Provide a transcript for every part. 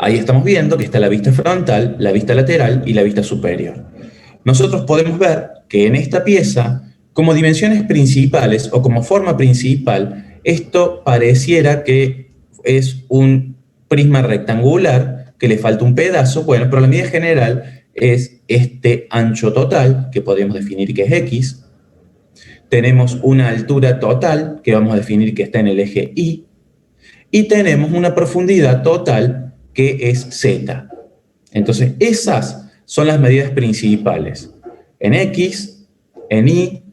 Ahí estamos viendo que está la vista frontal, la vista lateral y la vista superior. Nosotros podemos ver que en esta pieza, como dimensiones principales o como forma principal, esto pareciera que es un prisma rectangular, que le falta un pedazo, bueno, pero la medida general es este ancho total, que podemos definir que es X. Tenemos una altura total, que vamos a definir que está en el eje Y. Y tenemos una profundidad total, que es Z. Entonces, esas son las medidas principales, en X, en Y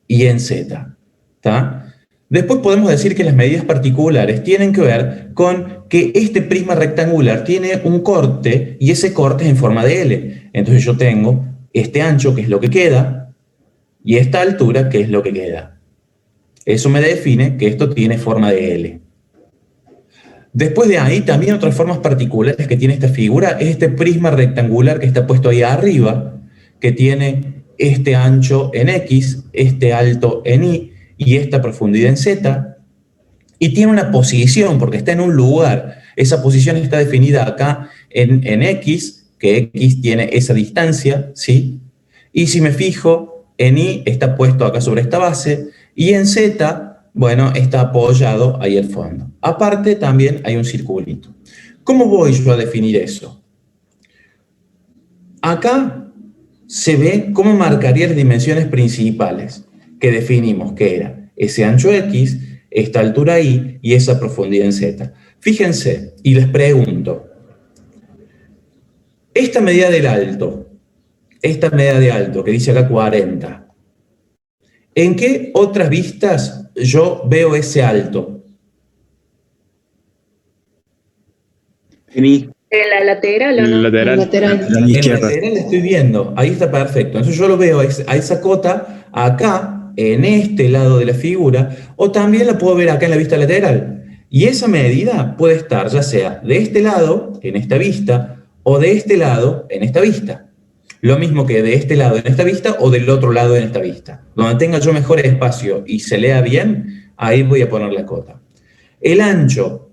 y en Z. ¿Tá? Después podemos decir que las medidas particulares tienen que ver con que este prisma rectangular tiene un corte y ese corte es en forma de L. Entonces yo tengo este ancho, que es lo que queda, y esta altura, que es lo que queda. Eso me define que esto tiene forma de L. Después de ahí, también otras formas particulares que tiene esta figura es este prisma rectangular que está puesto ahí arriba, que tiene este ancho en X, este alto en Y esta profundidad en Z, y tiene una posición, porque está en un lugar. Esa posición está definida acá en X, que X tiene esa distancia, ¿sí? Y si me fijo, en Y está puesto acá sobre esta base, y en Z, bueno, está apoyado ahí al fondo. Aparte también hay un circulito. ¿Cómo voy yo a definir eso? Acá se ve cómo marcaría las dimensiones principales que definimos, que era ese ancho X, esta altura Y y esa profundidad en Z. Fíjense, y les pregunto, esta medida del alto, esta medida de alto que dice acá 40, ¿en qué otras vistas yo veo ese alto? En la lateral, ¿o no? Lateral. En la lateral estoy viendo, ahí está perfecto. Entonces yo lo veo a esa cota acá, en este lado de la figura, o también la puedo ver acá en la vista lateral. Y esa medida puede estar ya sea de este lado, en esta vista, o de este lado, en esta vista. Lo mismo que de este lado en esta vista o del otro lado en esta vista. Donde tenga yo mejor espacio y se lea bien, ahí voy a poner la cota. El ancho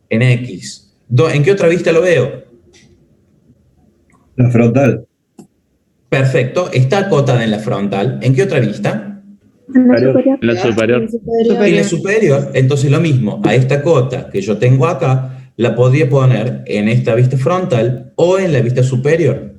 en X, ¿en qué otra vista lo veo? La frontal. Perfecto, está acotada en la frontal. ¿En qué otra vista? En la superior. La superior. En la superior. Entonces lo mismo, a esta cota que yo tengo acá, la podría poner en esta vista frontal o en la vista superior.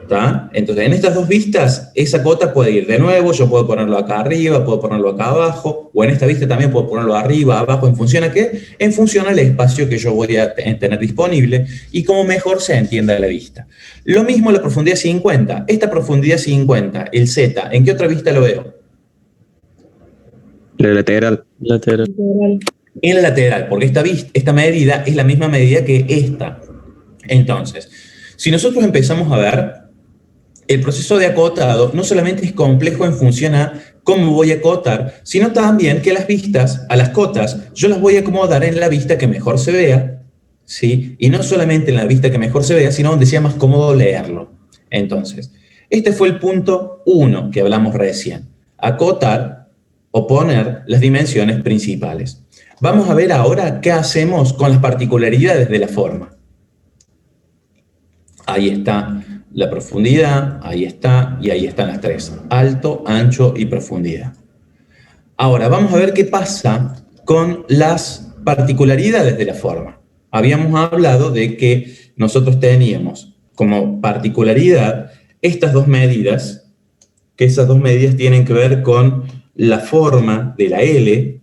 ¿Tá? Entonces, en estas dos vistas, esa cota puede ir de nuevo, yo puedo ponerlo acá arriba, puedo ponerlo acá abajo, o en esta vista también puedo ponerlo arriba, abajo, ¿en función a qué? En función al espacio que yo voy a tener disponible y cómo mejor se entienda la vista. Lo mismo la profundidad 50. Esta profundidad 50, el Z, ¿en qué otra vista lo veo? La lateral. En la lateral, porque esta medida es la misma medida que esta. Entonces, si nosotros empezamos a ver, el proceso de acotado no solamente es complejo en función a cómo voy a acotar, sino también que las vistas, a las cotas, yo las voy a acomodar en la vista que mejor se vea, ¿sí? Y no solamente en la vista que mejor se vea, sino donde sea más cómodo leerlo. Entonces, este fue el punto 1 que hablamos recién. Acotar o poner las dimensiones principales. Vamos a ver ahora qué hacemos con las particularidades de la forma. Ahí está la profundidad, ahí está, y ahí están las tres. Alto, ancho y profundidad. Ahora, vamos a ver qué pasa con las particularidades de la forma. Habíamos hablado de que nosotros teníamos como particularidad estas dos medidas, que esas dos medidas tienen que ver con la forma de la L,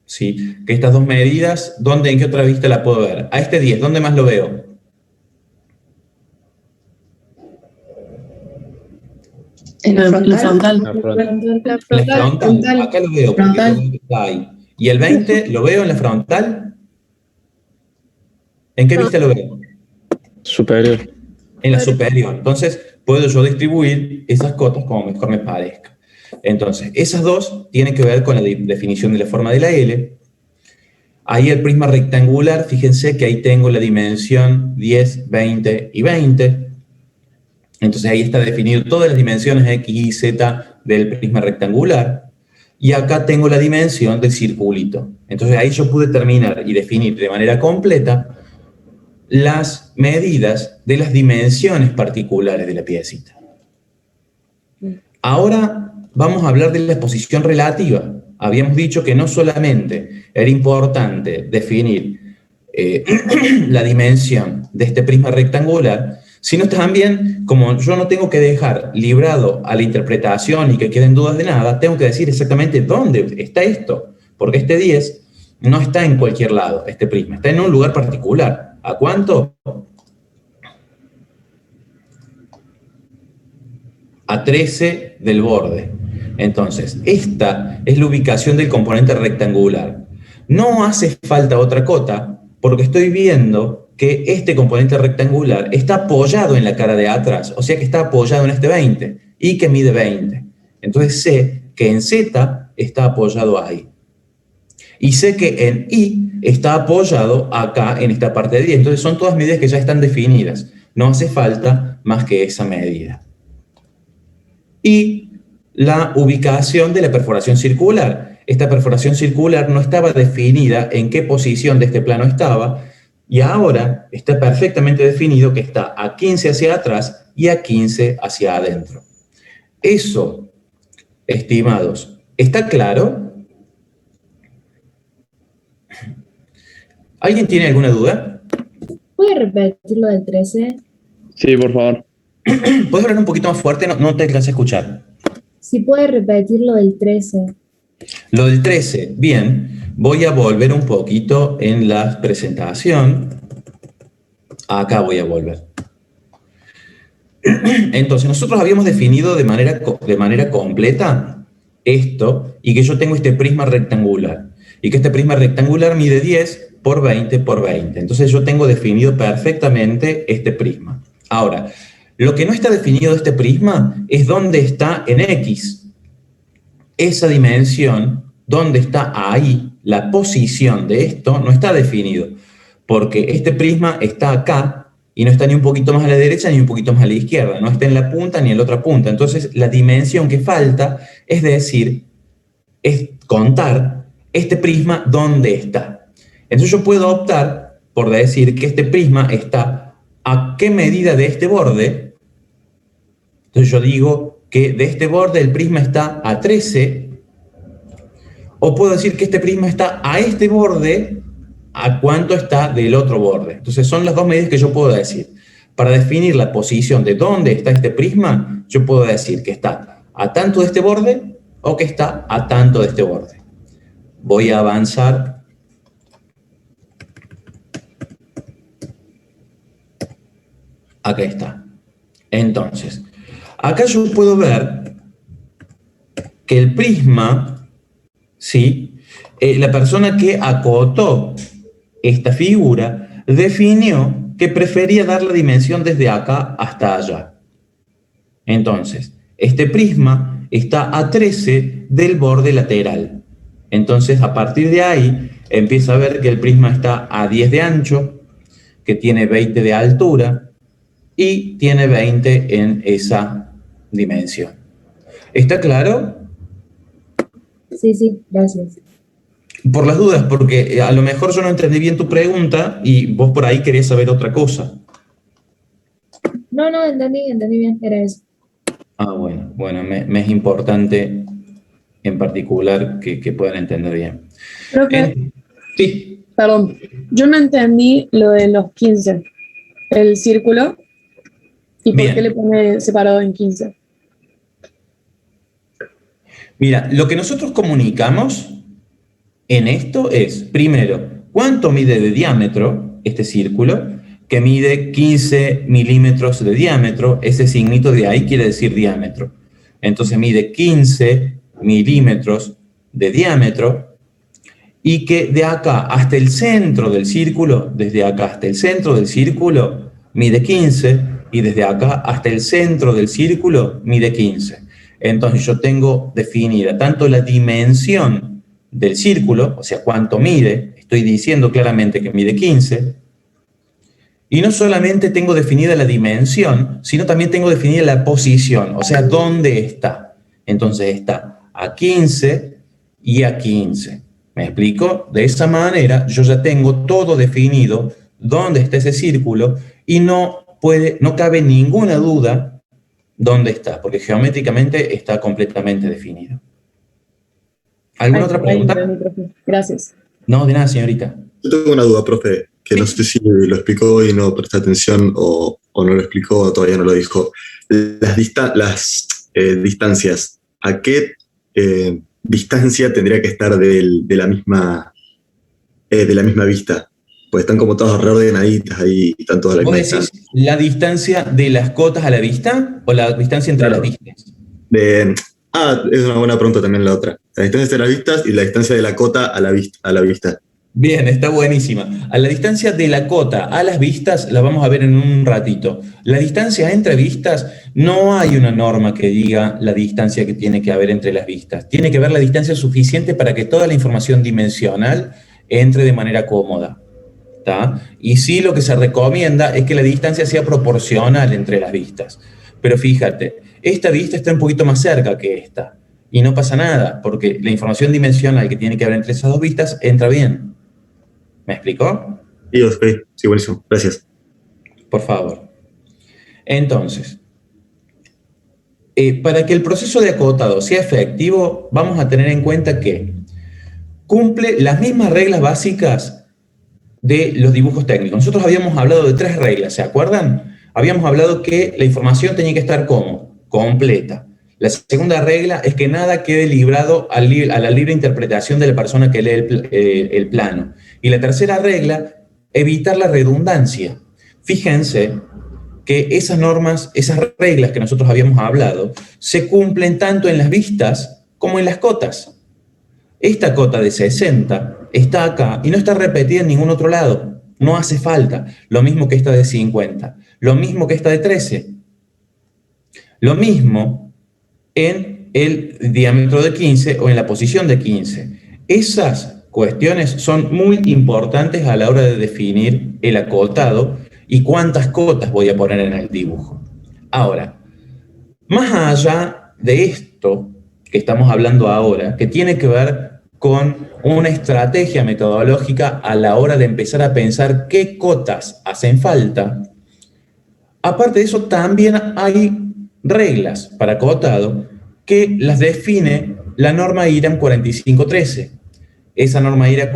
¿sí? Que estas dos medidas, ¿en qué otra vista la puedo ver? A este 10, ¿dónde más lo veo? En la frontal. La frontal, acá lo veo, porque está ahí. ¿Y el 20 lo veo en la frontal? ¿En qué vista lo veo? Superior. En la superior. Entonces, puedo yo distribuir esas cotas como mejor me parezca. Entonces, esas dos tienen que ver con la definición de la forma de la L. Ahí el prisma rectangular, fíjense que ahí tengo la dimensión 10, 20 y 20. Entonces ahí está definido todas las dimensiones X, Y, Z del prisma rectangular. y acá tengo la dimensión del circulito. Entonces ahí yo pude terminar y definir de manera completa las medidas de las dimensiones particulares de la piecita. Ahora vamos a hablar de la exposición relativa. Habíamos dicho que no solamente era importante definir la dimensión de este prisma rectangular, sino también, como yo no tengo que dejar librado a la interpretación y que queden dudas de nada, tengo que decir exactamente dónde está esto, porque este 10 no está en cualquier lado, este prisma, está en un lugar particular. ¿A cuánto? A 13 del borde. Entonces, esta es la ubicación del componente rectangular. No hace falta otra cota, porque estoy viendo que este componente rectangular está apoyado en la cara de atrás, o sea que está apoyado en este 20, y que mide 20. Entonces sé que en Z está apoyado ahí. Y sé que en I está apoyado acá en esta parte de 10. Entonces son todas medidas que ya están definidas. No hace falta más que esa medida. Y la ubicación de la perforación circular. Esta perforación circular no estaba definida en qué posición de este plano estaba, y ahora está perfectamente definido que está a 15 hacia atrás y a 15 hacia adentro. Eso, estimados, ¿está claro? ¿Alguien tiene alguna duda? ¿Puede repetir lo del 13? Sí, por favor. ¿Puedes hablar un poquito más fuerte? No te alcancé a escuchar. Si puede repetir lo del 13. Lo del 13, bien. Voy a volver un poquito en la presentación. Acá voy a volver. Entonces, nosotros habíamos definido de manera completa esto, y que yo tengo este prisma rectangular, y que este prisma rectangular mide 10 por 20 por 20. Entonces yo tengo definido perfectamente este prisma. Ahora, lo que no está definido de este prisma es dónde está en X. Esa dimensión, dónde está ahí, la posición de esto, no está definido, porque este prisma está acá y no está ni un poquito más a la derecha ni un poquito más a la izquierda, no está en la punta ni en la otra punta. Entonces la dimensión que falta es decir, es contar este prisma dónde está. Entonces yo puedo optar por decir que este prisma está a qué medida de este borde. Entonces yo digo que de este borde el prisma está a 13, o puedo decir que este prisma está a este borde, a cuánto está del otro borde. Entonces son las dos medidas que yo puedo decir. Para definir la posición de dónde está este prisma, yo puedo decir que está a tanto de este borde o que está a tanto de este borde. Voy a avanzar. Acá está. Entonces, acá yo puedo ver que el prisma, ¿sí? La persona que acotó esta figura definió que prefería dar la dimensión desde acá hasta allá. Entonces, este prisma está a 13 del borde lateral. Entonces, a partir de ahí, empieza a ver que el prisma está a 10 de ancho, que tiene 20 de altura y tiene 20 en esa dimensión. ¿Está claro? Sí, gracias. Por las dudas, porque a lo mejor yo no entendí bien tu pregunta y vos por ahí querías saber otra cosa. No, entendí bien, era eso. Ah, bueno, me es importante en particular que puedan entender bien. Creo que, Sí. perdón, yo no entendí lo de los 15, el círculo, y por Bien. qué le pone separado en 15. Mira, lo que nosotros comunicamos en esto es, primero, cuánto mide de diámetro este círculo, que mide 15 milímetros de diámetro. Ese signito de ahí quiere decir diámetro. Entonces mide 15 milímetros de diámetro, y que de acá hasta el centro del círculo, desde acá hasta el centro del círculo, mide 15, y desde acá hasta el centro del círculo mide 15. Entonces yo tengo definida tanto la dimensión del círculo, o sea, cuánto mide, estoy diciendo claramente que mide 15, y no solamente tengo definida la dimensión, sino también tengo definida la posición, o sea, dónde está. Entonces está a 15 y A15. ¿Me explico? De esa manera yo ya tengo todo definido, dónde está ese círculo, y no cabe ninguna duda dónde está, porque geométricamente está completamente definido. ¿Alguna otra pregunta? Profe. Gracias. No, de nada, señorita. Yo tengo una duda, profe, que no sé si lo explicó y no presté atención o no lo explicó o todavía no lo dijo. Las distancias, ¿a qué distancia tendría que estar de la misma vista? Pues están como todas reordenaditas ahí, están todas a la ¿Vos misma decís distancia. la distancia de las cotas a la vista o la distancia entre las vistas? Es una buena pregunta también la otra. La distancia de las vistas y la distancia de la cota a la vista. Bien, está buenísima. A la distancia de la cota a las vistas la vamos a ver en un ratito. La distancia entre vistas, no hay una norma que diga la distancia que tiene que haber entre las vistas. Tiene que haber la distancia suficiente para que toda la información dimensional entre de manera cómoda. ¿Tá? Y sí, lo que se recomienda es que la distancia sea proporcional entre las vistas. Pero fíjate, esta vista está un poquito más cerca que esta. Y no pasa nada, porque la información dimensional que tiene que haber entre esas dos vistas entra bien. ¿Me explicó? Sí, ok. Sí, buenísimo. Gracias. Por favor. Entonces, para que el proceso de acotado sea efectivo, vamos a tener en cuenta que cumple las mismas reglas básicas de los dibujos técnicos. Nosotros habíamos hablado de 3 reglas, ¿se acuerdan? Habíamos hablado que la información tenía que estar ¿cómo? Completa. La segunda regla es que nada quede librado a la libre interpretación de la persona que lee el plano. Y la tercera regla, evitar la redundancia. Fíjense que esas normas, esas reglas que nosotros habíamos hablado, se cumplen tanto en las vistas como en las cotas. Esta cota de 60 está acá y no está repetida en ningún otro lado. No hace falta. Lo mismo que esta de 50. Lo mismo que esta de 13. Lo mismo en el diámetro de 15 o en la posición de 15. Esas cuestiones son muy importantes a la hora de definir el acotado y cuántas cotas voy a poner en el dibujo. Ahora, más allá de esto que estamos hablando ahora, que tiene que ver con una estrategia metodológica a la hora de empezar a pensar qué cotas hacen falta, aparte de eso también hay reglas para acotado que las define la norma IRAM 4513. Esa norma IRAM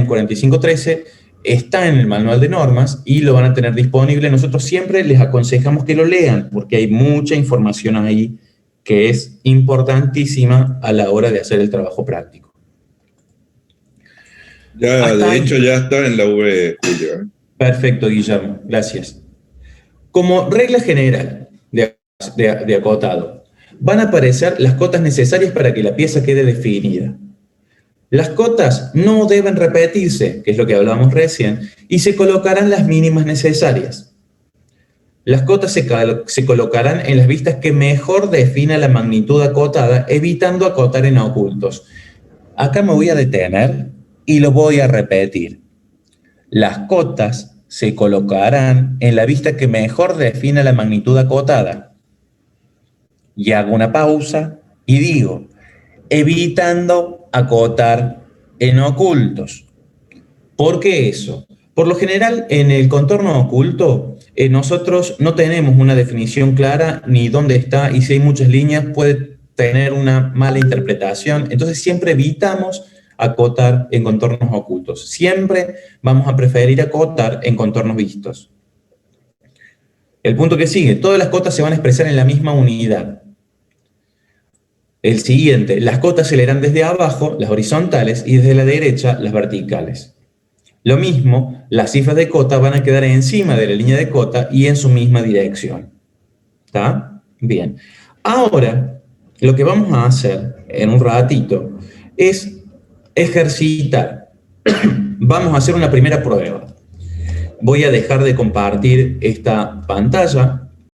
4513 está en el manual de normas y lo van a tener disponible. Nosotros siempre les aconsejamos que lo lean porque hay mucha información ahí que es importantísima a la hora de hacer el trabajo práctico. Ya, de hecho, ya está en la V, Julio. Perfecto, Guillermo, gracias. Como regla general de acotado, van a aparecer las cotas necesarias para que la pieza quede definida. Las cotas no deben repetirse, que es lo que hablábamos recién, y se colocarán las mínimas necesarias. Las cotas se colocarán en las vistas que mejor defina la magnitud acotada, evitando acotar en ocultos. Acá me voy a detener y lo voy a repetir. Las cotas se colocarán en la vista que mejor defina la magnitud acotada. Y hago una pausa y digo, evitando acotar en ocultos. ¿Por qué eso? Por lo general, en el contorno oculto, nosotros no tenemos una definición clara ni dónde está, y si hay muchas líneas puede tener una mala interpretación. Entonces siempre evitamos acotar en contornos ocultos. Siempre vamos a preferir acotar en contornos vistos. El punto que sigue, todas las cotas se van a expresar en la misma unidad. El siguiente, las cotas se leerán desde abajo, las horizontales, y desde la derecha, las verticales. Lo mismo, las cifras de cota van a quedar encima de la línea de cota y en su misma dirección. ¿Está? Bien. Ahora, lo que vamos a hacer en un ratito es ejercitar. Vamos a hacer una primera prueba. Voy a dejar de compartir esta pantalla